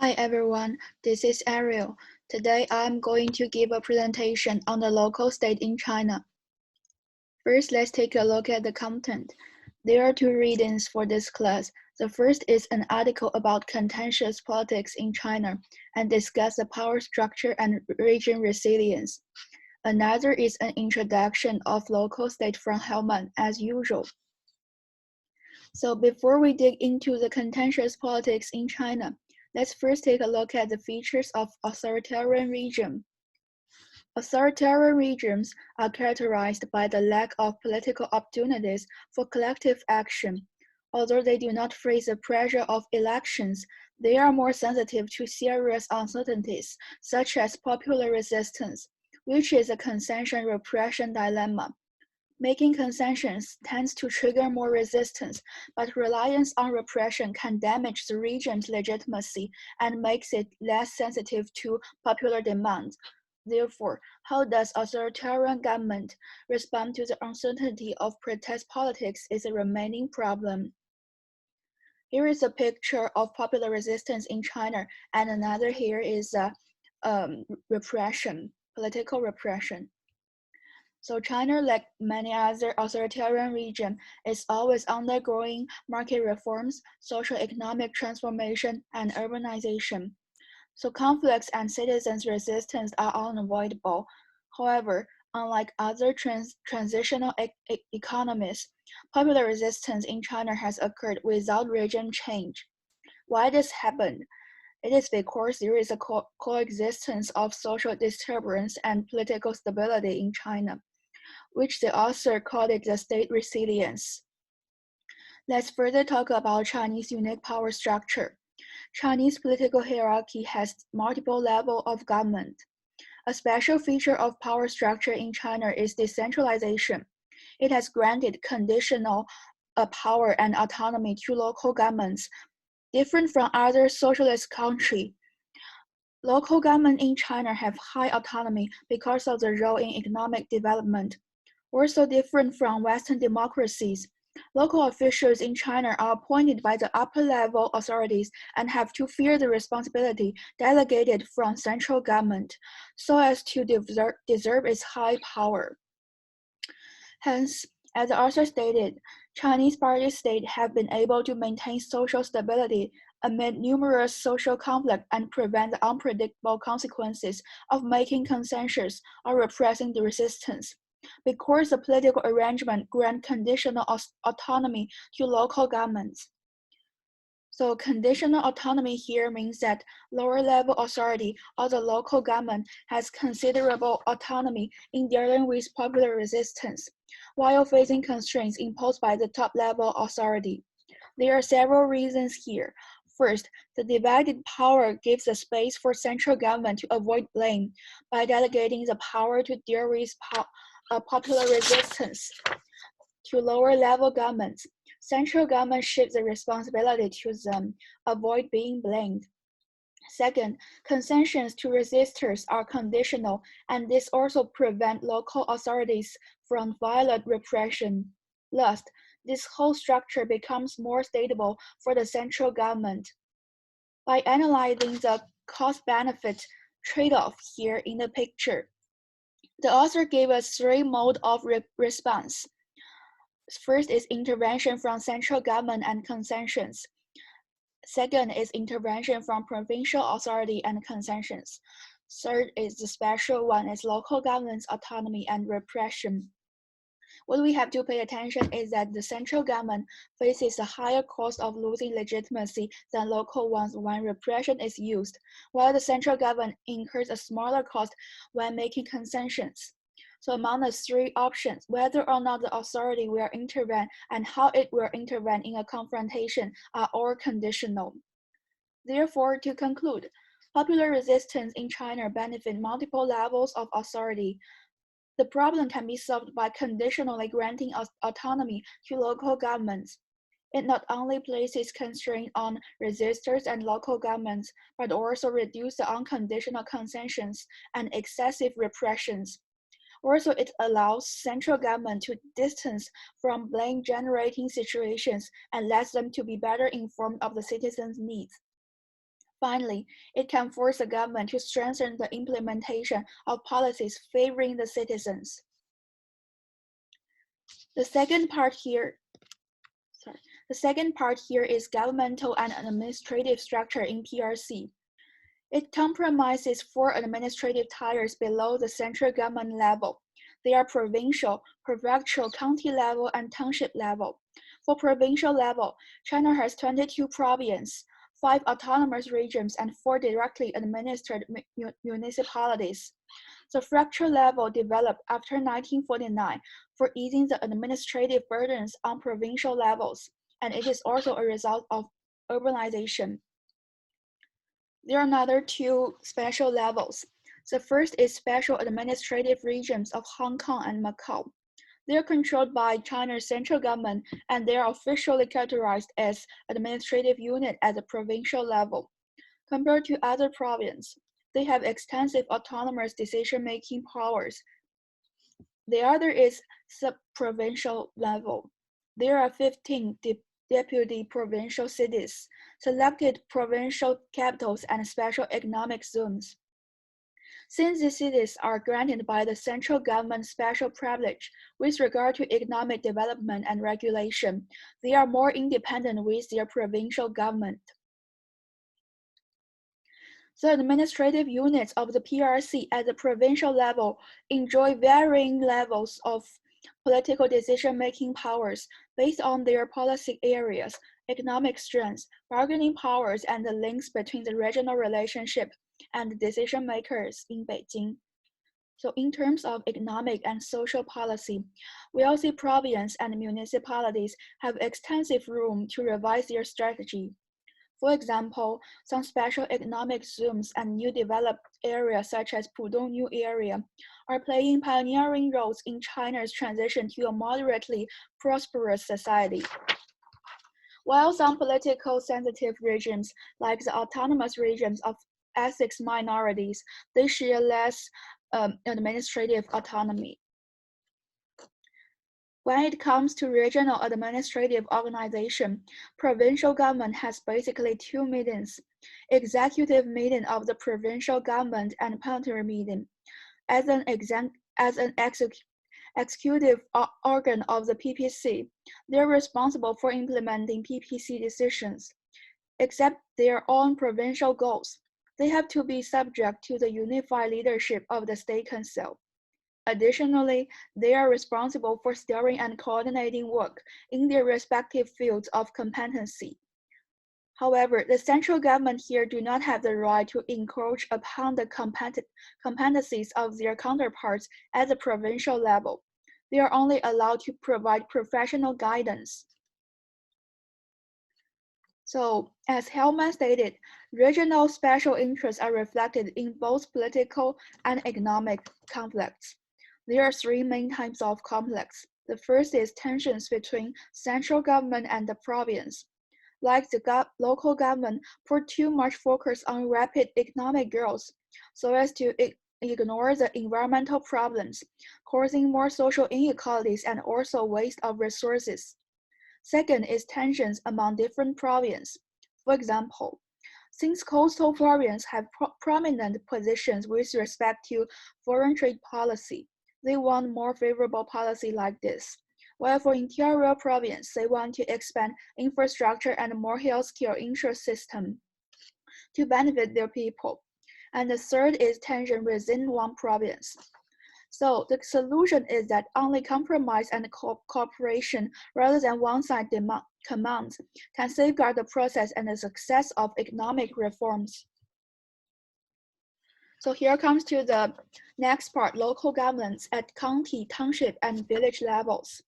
Hi everyone, this is Ariel. Today I'm going to give a presentation on the local state in China. First, let's take a look at the content. There are two readings for this class. The first is an article about contentious politics in China and discuss the power structure and region resilience. Another is an introduction of local state from Hellman, as usual. So before we dig into the contentious politics in China, let's first take a look at the features of authoritarian regime. Authoritarian regimes are characterized by the lack of political opportunities for collective action. Although they do not face the pressure of elections, they are more sensitive to serious uncertainties, such as popular resistance, which is a concession repression dilemma. Making concessions tends to trigger more resistance, but reliance on repression can damage the regime's legitimacy and makes it less sensitive to popular demand. Therefore, how does authoritarian government respond to the uncertainty of protest politics is a remaining problem. Here is a picture of popular resistance in China, and another here is repression, political repression. So China, like many other authoritarian regions, is always undergoing market reforms, social-economic transformation, and urbanization. So conflicts and citizens' resistance are unavoidable. However, unlike other transitional economies, popular resistance in China has occurred without regime change. Why this happened? It is because there is a coexistence of social disturbance and political stability in China, which the author called it the state resilience. Let's further talk about Chinese unique power structure. Chinese political hierarchy has multiple levels of government. A special feature of power structure in China is decentralization. It has granted conditional power and autonomy to local governments. Different from other socialist countries, local government in China have high autonomy because of the role in economic development. Also different from Western democracies, local officials in China are appointed by the upper-level authorities and have to fear the responsibility delegated from central government, so as to deserve its high power. Hence, as the author stated, Chinese party states have been able to maintain social stability amid numerous social conflict and prevent the unpredictable consequences of making concessions or repressing the resistance. Because the political arrangement grant conditional autonomy to local governments. So conditional autonomy here means that lower level authority or the local government has considerable autonomy in dealing with popular resistance, while facing constraints imposed by the top level authority. There are several reasons here. First, the divided power gives a space for central government to avoid blame by delegating the power to deal with popular resistance to lower level governments. Central government shifts the responsibility to them, avoid being blamed. Second, concessions to resistors are conditional, and this also prevents local authorities from violent repression. Last, this whole structure becomes more stable for the central government. By analyzing the cost-benefit trade-off here in the picture, the author gave us three modes of response. First is intervention from central government and concessions. Second is intervention from provincial authority and concessions. Third is the special one is local government's autonomy and repression. What we have to pay attention is that the central government faces a higher cost of losing legitimacy than local ones when repression is used, while the central government incurs a smaller cost when making concessions. So among the three options, whether or not the authority will intervene and how it will intervene in a confrontation are all conditional. Therefore, to conclude, popular resistance in China benefits multiple levels of authority. The problem can be solved by conditionally granting autonomy to local governments. It not only places constraints on resistors and local governments, but also reduces the unconditional concessions and excessive repressions. Also, it allows central government to distance from blame-generating situations and lets them to be better informed of the citizens' needs. Finally, it can force the government to strengthen the implementation of policies favoring the citizens. The second part here is governmental and administrative structure in PRC. It comprises 4 administrative tiers below the central government level. They are provincial, prefectural, county level, and township level. For provincial level, China has 22 provinces, 5 autonomous regions, and 4 directly administered municipalities. The fracture level developed after 1949 for easing the administrative burdens on provincial levels, and it is also a result of urbanization. There are another 2 special levels. The first is special administrative regions of Hong Kong and Macau. They are controlled by China's central government, and they are officially categorized as administrative unit at the provincial level. Compared to other provinces, they have extensive autonomous decision-making powers. The other is sub-provincial level. There are 15 deputy provincial cities, selected provincial capitals, and special economic zones. Since these cities are granted by the central government special privilege with regard to economic development and regulation, they are more independent with their provincial government. The administrative units of the PRC at the provincial level enjoy varying levels of political decision-making powers based on their policy areas, economic strengths, bargaining powers, and the links between the regional relationship and the decision-makers in Beijing. So in terms of economic and social policy, we all see provinces and municipalities have extensive room to revise their strategy. For example, some special economic zones and new developed areas such as Pudong New Area are playing pioneering roles in China's transition to a moderately prosperous society. While some political sensitive regions, like the autonomous regions of ethnic minorities, they share less administrative autonomy. When it comes to regional administrative organization, provincial government has basically 2 meetings: executive meeting of the provincial government and plenary meeting. As an executive organ of the PPC, they're responsible for implementing PPC decisions. Except their own provincial goals, they have to be subject to the unified leadership of the State Council. Additionally, they are responsible for steering and coordinating work in their respective fields of competency. However, the central government here do not have the right to encroach upon the competencies of their counterparts at the provincial level. They are only allowed to provide professional guidance. So, as Hellman stated, regional special interests are reflected in both political and economic conflicts. There are 3 main types of conflicts. The first is tensions between central government and the province. Like the local government put too much focus on rapid economic growth so as to ignore the environmental problems, causing more social inequalities and also waste of resources. Second is tensions among different provinces. For example, since coastal provinces have prominent positions with respect to foreign trade policy, they want more favorable policy like this. While for interior province, they want to expand infrastructure and more healthcare insurance system to benefit their people. And the third is tension within one province. So the solution is that only compromise and cooperation rather than one-side commands can safeguard the process and the success of economic reforms. So here comes to the next part, local governments at county, township, and village levels.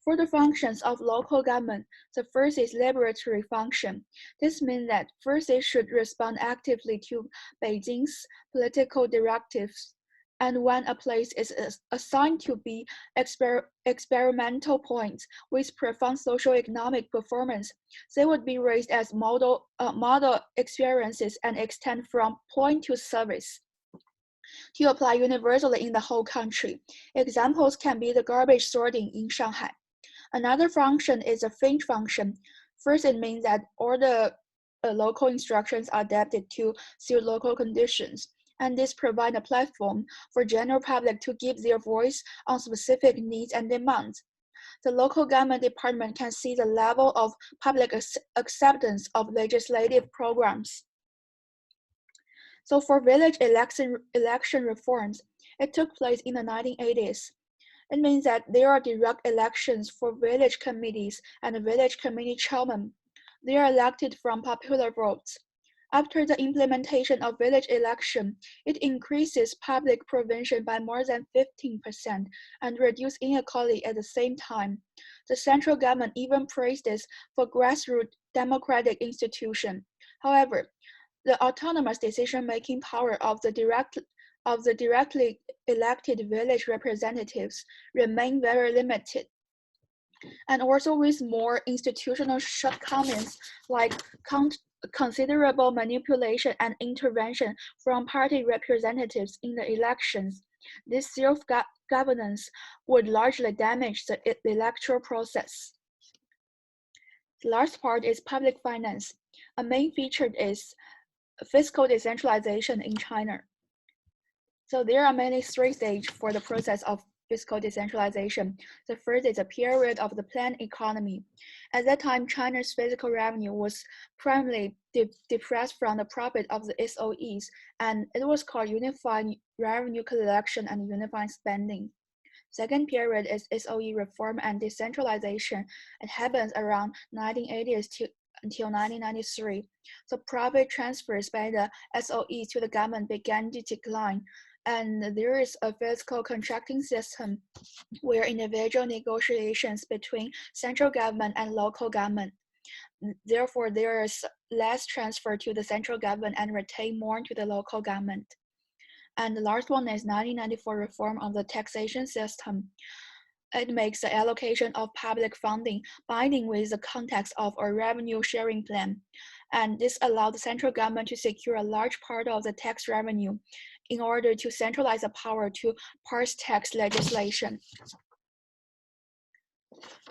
For the functions of local government, the first is liberatory function. This means that first it should respond actively to Beijing's political directives, and when a place is assigned to be experimental points with profound socio-economic performance, they would be raised as model experiences and extend from point to service to apply universally in the whole country. Examples can be the garbage sorting in Shanghai. Another function is a fringe function. First, it means that all the local instructions are adapted to suit local conditions, and this provides a platform for general public to give their voice on specific needs and demands. The local government department can see the level of public acceptance of legislative programs. So for village election reforms, it took place in the 1980s. It means that there are direct elections for village committees and village committee chairmen. They are elected from popular votes. After the implementation of village election, it increases public provision by more than 15% and reduces inequality at the same time. The central government even praised this for grassroots democratic institution. However, the autonomous decision-making power of the directly elected village representatives remain very limited, and also with more institutional shortcomings like considerable manipulation and intervention from party representatives in the elections. This self-governance would largely damage the electoral process. The last part is public finance. A main feature is fiscal decentralization in China. So there are mainly three stages for the process of fiscal decentralization. The first is a period of the planned economy. At that time, China's fiscal revenue was primarily depressed from the profit of the SOEs, and it was called unified revenue collection and unified spending. Second period is SOE reform and decentralization. It happens around 1980s until 1993. So profit transfers by the SOE to the government began to decline, and there is a fiscal contracting system where individual negotiations between central government and local government. Therefore, there is less transfer to the central government and retain more to the local government. And the last one is 1994 reform of the taxation system. It makes the allocation of public funding binding with the context of a revenue sharing plan. And this allowed the central government to secure a large part of the tax revenue in order to centralize the power to pass tax legislation.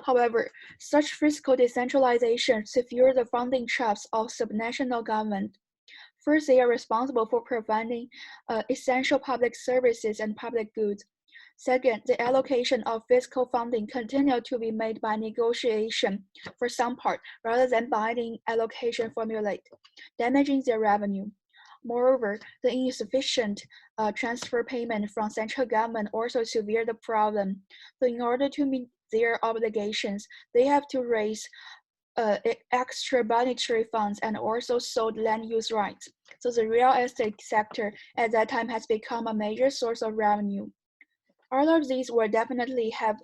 However, such fiscal decentralization severs the funding traps of subnational government. First, they are responsible for providing essential public services and public goods. Second, the allocation of fiscal funding continued to be made by negotiation for some part rather than binding allocation formulate, damaging their revenue. Moreover, the insufficient transfer payment from central government also severe the problem. So in order to meet their obligations, they have to raise extra budgetary funds and also sold land use rights. So the real estate sector at that time has become a major source of revenue. All of these will definitely have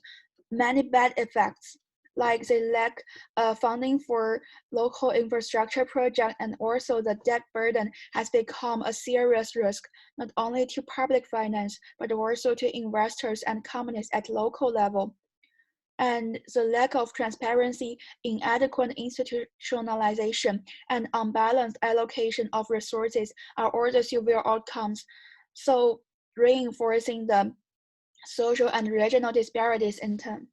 many bad effects, like the lack of funding for local infrastructure projects, and also the debt burden has become a serious risk, not only to public finance, but also to investors and companies at local level. And the lack of transparency, inadequate institutionalization, and unbalanced allocation of resources are all the severe outcomes. So reinforcing the social and regional disparities in turn.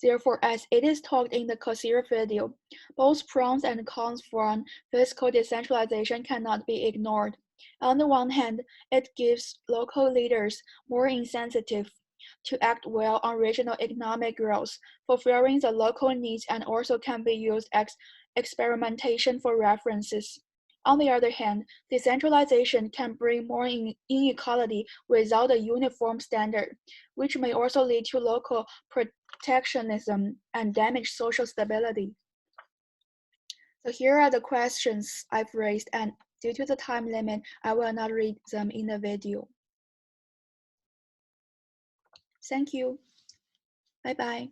Therefore, as it is talked in the Coursera video, both pros and cons from fiscal decentralization cannot be ignored. On the one hand, it gives local leaders more incentive to act well on regional economic growth, fulfilling the local needs, and also can be used as experimentation for references. On the other hand, decentralization can bring more inequality without a uniform standard, which may also lead to local protectionism and damage social stability. So here are the questions I've raised, and due to the time limit, I will not read them in the video. Thank you. Bye-bye.